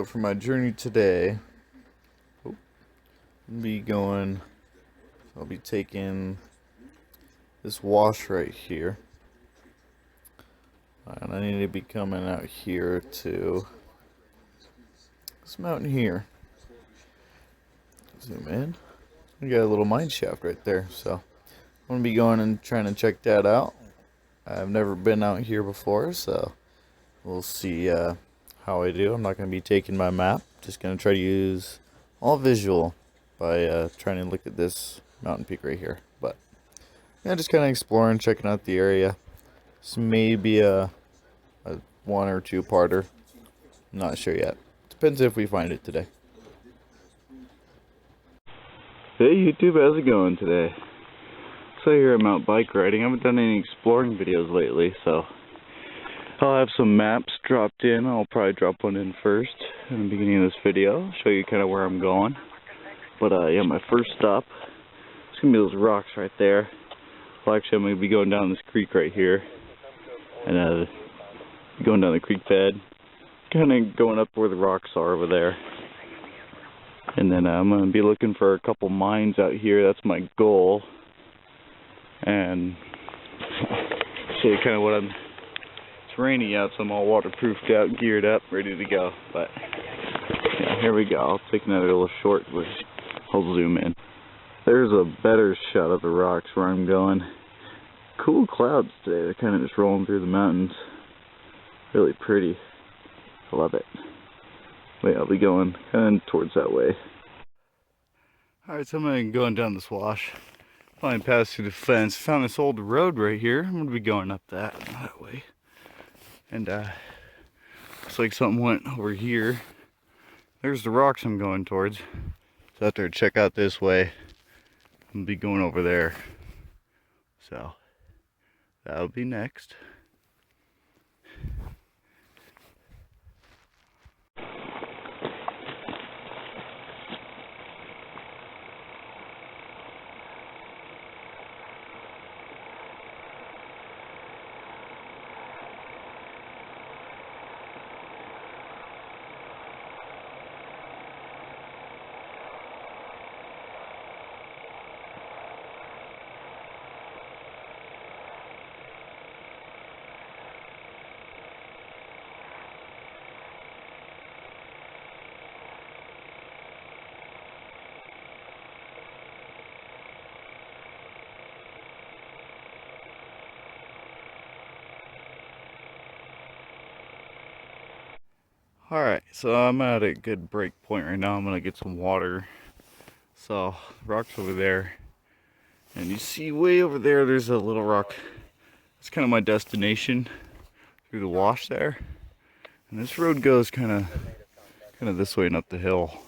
So for my journey today, I'll be taking this wash right here. And I need to be coming out here to this mountain here. Zoom in. We got a little mine shaft right there, so I'm going to be going and trying to check that out. I've never been out here before, so we'll see how I do. I'm not going to be taking my map, just going to try to use all visual by trying to look at this mountain peak right here. But yeah, just kind of exploring, checking out the area. This may be a 1 or 2 parter. I'm not sure yet. Depends if we find it today. Hey YouTube, how's it going today? So here I'm out bike riding. I haven't done any exploring videos lately, so I'll have some maps dropped in. I'll probably drop one in first in the beginning of this video, show you kind of where I'm going. But yeah, my first stop is going to be those rocks right there. Well, actually I'm going to be going down this creek right here, and going down the creek bed, kind of going up where the rocks are over there. And then I'm going to be looking for a couple mines out here. That's my goal. And show you kind of what it's rainy out, so I'm all waterproofed out, geared up, ready to go. But yeah, here we go. I'll take another little short, which I'll zoom in. There's a better shot of the rocks where I'm going. Cool clouds today. They're kind of just rolling through the mountains. Really pretty. I love it. Wait, I'll be going kind of towards that way. Alright, so I'm going down this wash. Finally passed through the fence. Found this old road right here. I'm going to be going up that way. And looks like something went over here. There's the rocks I'm going towards. So after I check out this way, I'm going to be going over there. So that'll be next. Alright, so I'm at a good break point right now. I'm going to get some water. So, rocks over there. And you see way over there, there's a little rock. It's kind of my destination through the wash there. And this road goes kind of this way and up the hill.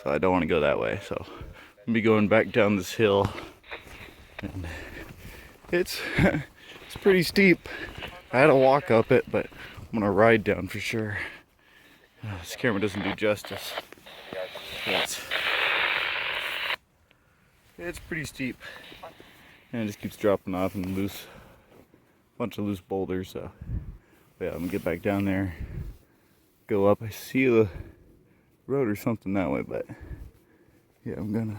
So I don't want to go that way. So, I'm going to be going back down this hill. And it's pretty steep. I had to walk up it, but I'm going to ride down for sure. This camera doesn't do justice. It's pretty steep, and it just keeps dropping off and bunch of loose boulders. So yeah, I'm gonna get back down there, go up. I see the road or something that way, but yeah, I'm gonna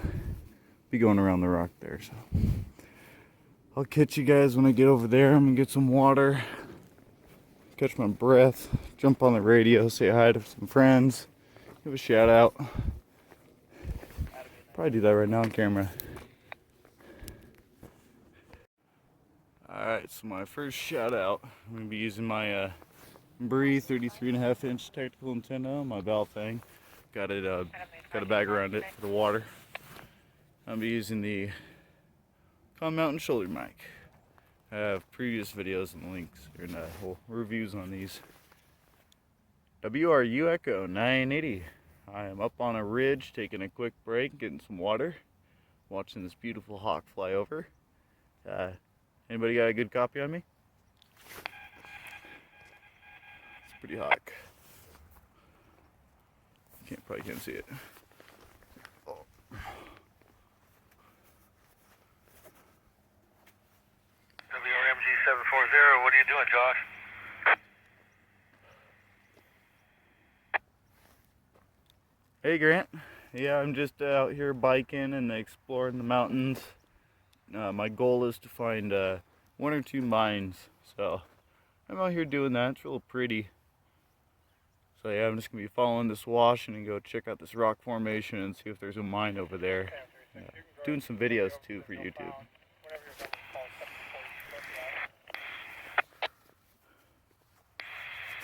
be going around the rock there. So I'll catch you guys when I get over there. I'm gonna get some water, catch my breath, jump on the radio, say hi to some friends, give a shout out. Probably do that right now on camera. Alright, so my first shout out, I'm going to be using my ABBREE 33.5-inch tactical antenna, my BAOFENG. Got a bag around it for the water. I'll be using the COMMOUNTAIN shoulder mic. I have previous videos and links and whole reviews on these. WRU Echo 980. I am up on a ridge, taking a quick break, getting some water, watching this beautiful hawk fly over. Anybody got a good copy on me? It's pretty hawk. Probably can't see it. Oh. WRMG 740, what are you doing, Josh? Hey Grant. Yeah, I'm just out here biking and exploring the mountains. My goal is to find 1 or 2 mines, so I'm out here doing that. It's real pretty. So yeah, I'm just gonna be following this wash and go check out this rock formation and see if there's a mine over there. Doing some videos too for YouTube. I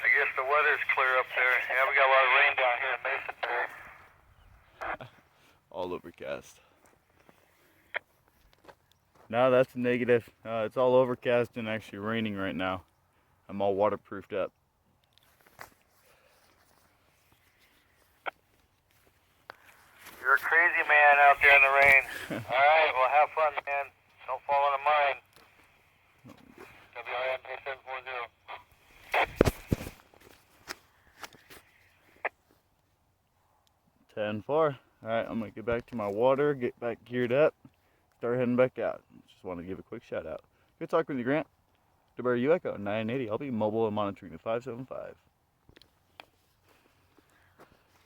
guess the weather's clear up there. Yeah, we got a lot of rain down here in Mesa today. All overcast. No, that's a negative. It's all overcast and actually raining right now. I'm all waterproofed up. You're a crazy man out there in the rain. Alright, well have fun, man. Don't fall in a mine. WRMJ 740. 10-4. Alright, I'm gonna get back to my water, get back geared up, start heading back out. Just want to give a quick shout out. Good talking with you, Grant. ABBREE Echo 980. I'll be mobile and monitoring the 575.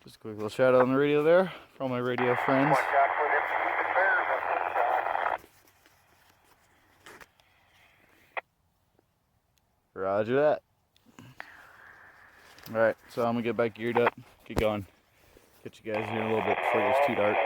Just a quick little shout out on the radio there for all my radio friends. Roger that. Alright, so I'm gonna get back geared up, get going. Catch you guys here in a little bit before it gets too dark.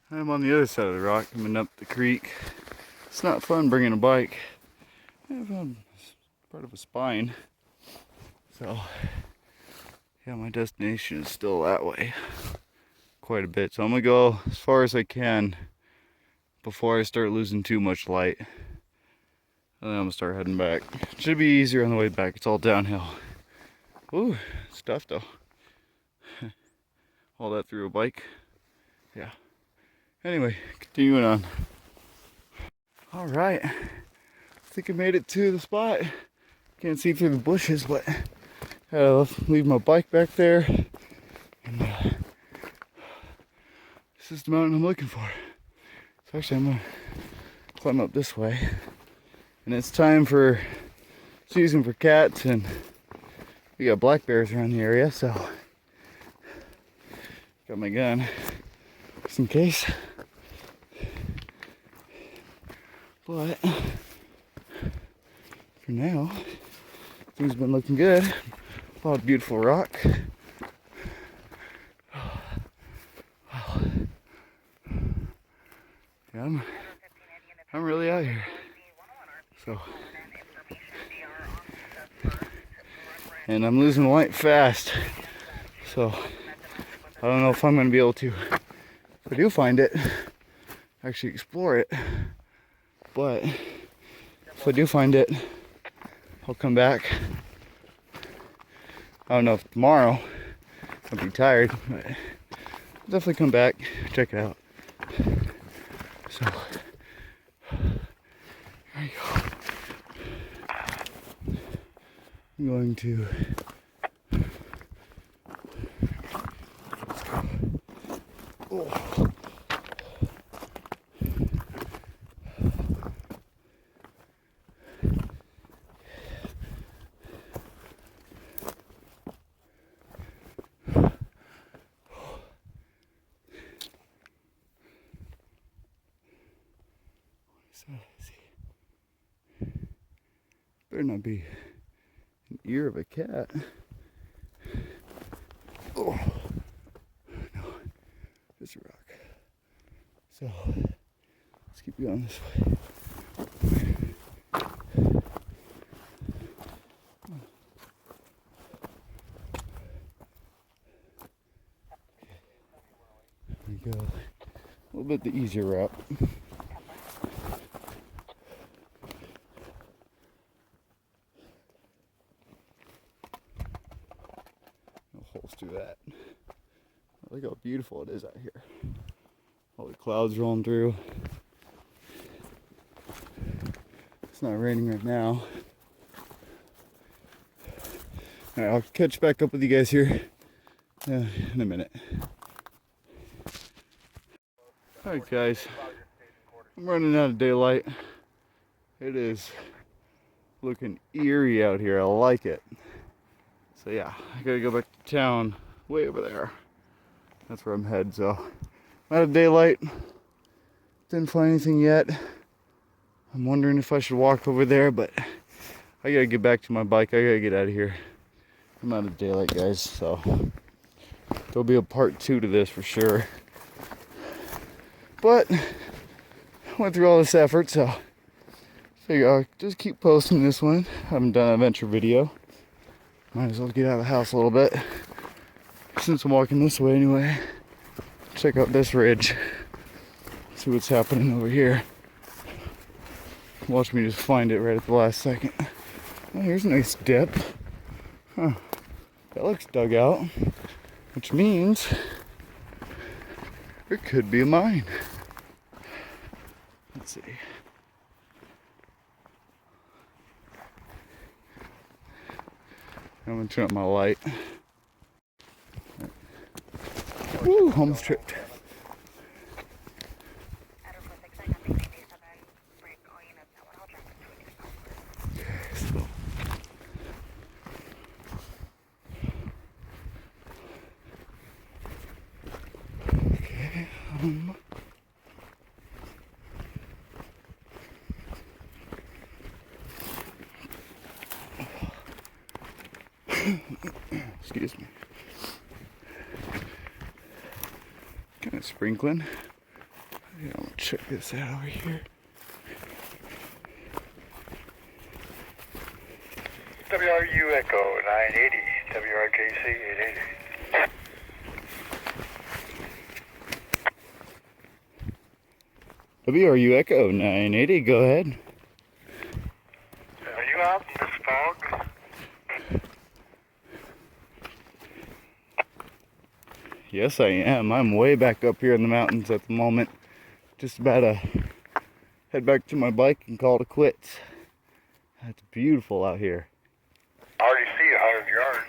I'm on the other side of the rock, coming up the creek. It's not fun bringing a bike. It's part of a spine. So, yeah, my destination is still that way. Quite a bit. So I'm gonna go as far as I can before I start losing too much light. And then I'm gonna start heading back. It should be easier on the way back. It's all downhill. Ooh, it's tough though. All that through a bike. Yeah. Anyway, continuing on. All right, I think I made it to the spot. Can't see through the bushes, but I gotta leave my bike back there. And this is the mountain I'm looking for. So actually, I'm gonna climb up this way. And it's time for season for cats, and we got black bears around the area, so got my gun just in case. But for now, things been looking good. A lot of beautiful rock. Yeah, I'm really out here. So, and I'm losing light fast. So I don't know if I'm gonna be able to, if I do find it, actually explore it. But if I do find it, I'll come back. I don't know if tomorrow, I'll be tired, but I'll definitely come back, check it out. So, there you go. I'm going to, let's go. Oh. So, let's see. Better not be an ear of a cat. Oh, no, just a rock. So, let's keep going this way. There we go. A little bit the easier route. Holes through that. Look how beautiful it is out here. All the clouds rolling through. It's not raining right now. Alright, I'll catch back up with you guys here in a minute. Alright guys, I'm running out of daylight. It is looking eerie out here. I like it. So yeah, I gotta go back to town way over there. That's where I'm headed. So I'm out of daylight. Didn't find anything yet. I'm wondering if I should walk over there, but I gotta get back to my bike. I gotta get out of here. I'm out of daylight, guys, so there'll be a part 2 to this for sure. But I went through all this effort, so figure I'll just keep posting this one. I haven't done an adventure video. Might as well get out of the house a little bit. Since I'm walking this way anyway. Check out this ridge. See what's happening over here. Watch me just find it right at the last second. Oh, here's a nice dip. Huh. That looks dug out. Which means it could be a mine. Let's see. I'm gonna turn up my light. Woo, almost tripped. Excuse me. Kind of sprinkling. I'm gonna check this out over here. WRU Echo 980, WRJC 880. WRU Echo 980, go ahead. Are you out in this fog? Yes, I am. I'm way back up here in the mountains at the moment. Just about to head back to my bike and call it quits. It's beautiful out here. I already see 100 yards.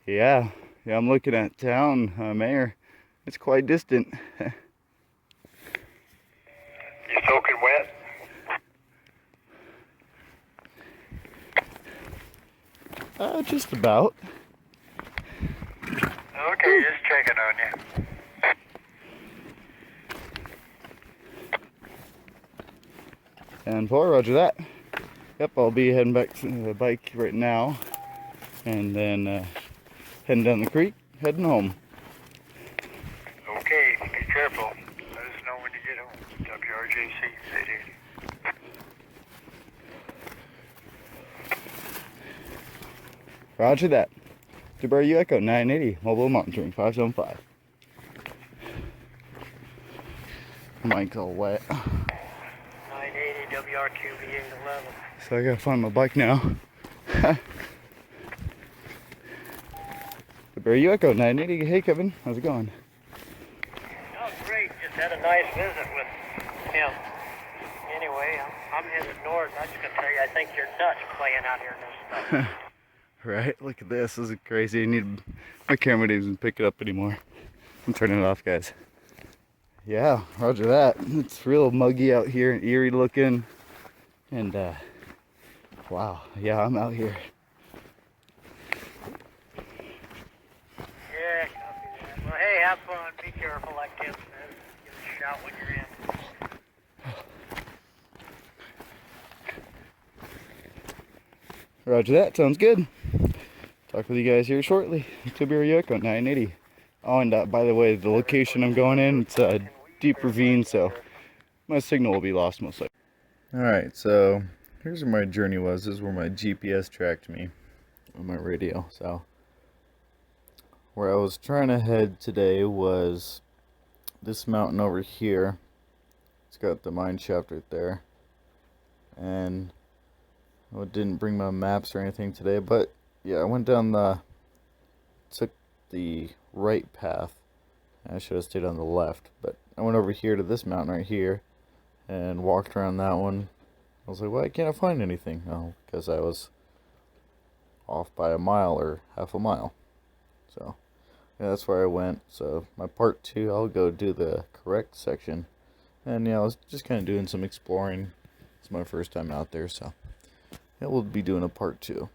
Yeah, I'm looking at town, Mayor. It's quite distant. You soaking wet? Just about. Okay, just checking on you. And 4, roger that. Yep, I'll be heading back to the bike right now. And then heading down the creek, heading home. Okay, be careful. Let us know when you get home. WRJC 880. Roger that. ABBREE Echo 980, mobile monitoring 575. Mike's all wet. 980 WRQB 811. So I gotta find my bike now. ABBREE Echo 980, hey Kevin, how's it going? Oh, great. Just had a nice visit with him. Anyway, I'm headed north. I'm just gonna tell you, I think you're nuts playing out here in this stuff. Right, look at this. This is crazy. I need my camera doesn't even pick it up anymore. I'm turning it off, guys. Yeah, roger that. It's real muggy out here and eerie looking. And wow, yeah, I'm out here. Yeah, copy that. Well, hey, have fun. Be careful, like Tim says. Give us a shout when you're in. Roger that. Sounds good. Talk with you guys here shortly. ABBREE Echo 980. Oh, and by the way, the location I'm going in, it's a deep ravine, so my signal will be lost most likely. Alright, so here's where my journey was. This is where my GPS tracked me on my radio. So where I was trying to head today was this mountain over here. It's got the mine shaft right there. And I didn't bring my maps or anything today, but yeah, took the right path. I should have stayed on the left, but I went over here to this mountain right here and walked around that one. I was like, why can't I find anything? Oh, because I was off by a mile or half a mile. So, yeah, that's where I went. So, my part 2, I'll go do the correct section. And, yeah, I was just kind of doing some exploring. It's my first time out there, so, yeah, we'll be doing a part 2.